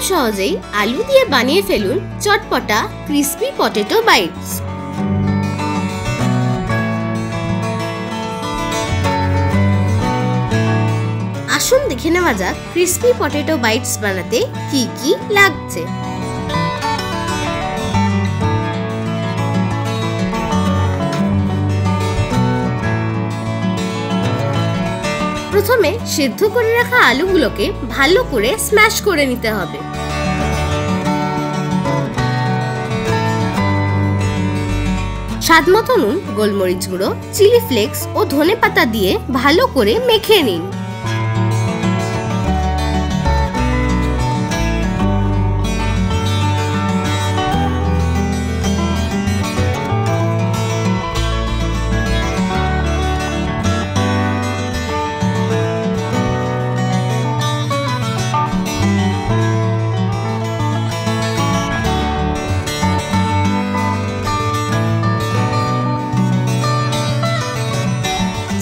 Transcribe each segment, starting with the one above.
সহজেই আলু দিয়ে বানিয়ে ফেলুন চটপটা ক্রিস্পি পটেটো বাইটস। আসুন দেখে নেওয়া যাক ক্রিস্পি পটেটো বাইটস বানাতে কি কি লাগছে। প্রথমে সিদ্ধ করে রাখা আলুগুলোকে ভালো করে স্ম্যাশ করে নিতে হবে। স্বাদমতো নুন, গোলমরিচ গুঁড়ো, চিলি ফ্লেক্স ও ধনেপাতা দিয়ে ভালো করে মেখে নিন।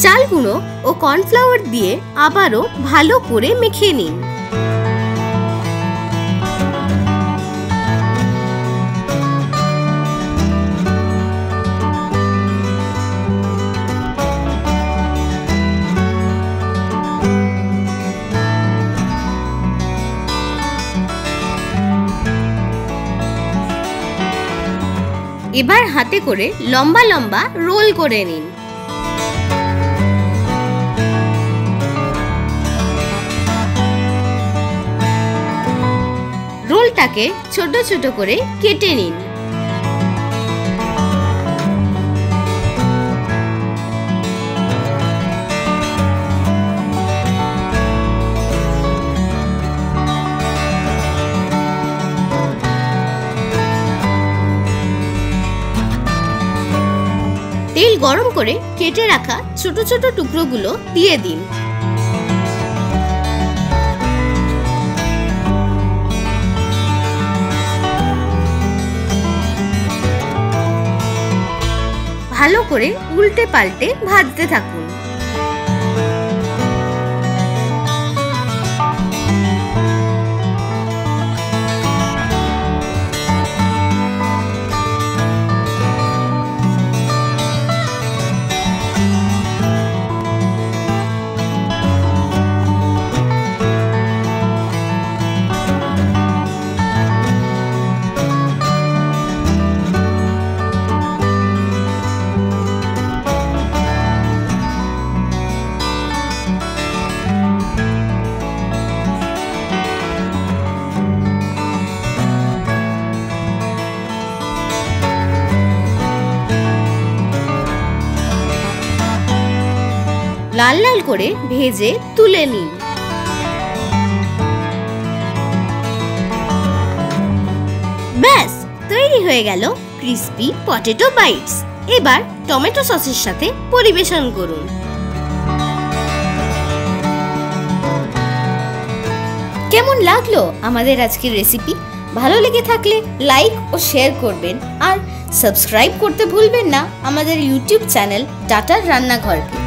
চাল গুঁড়ো ও কর্নফ্লাওয়ার দিয়ে আবারও ভালো করে মেখে নিন। এবার হাতে করে লম্বা লম্বা রোল করে নিন। রোলটাকে ছোট ছোট করে কেটে নিন। তেল গরম করে কেটে রাখা ছোট ছোট টুকরোগুলো দিয়ে দিন। ভালো করে উল্টে পাল্টে ভাজতে থাকুন। লাল লাল করে ভেজে তুলে নিন। ব্যাস তৈরি হয়ে গেল ক্রিস্পি পটেটো বাইটস। এবার টমেটো সসের সাথে পরিবেশন করুন। কেমন লাগলো আমাদের আজকের রেসিপি? ভালো লেগে থাকলে লাইক ও শেয়ার করবেন আর সাবস্ক্রাইব করতে ভুলবেন না আমাদের ইউটিউব চ্যানেল টাটার রান্নাঘরকে।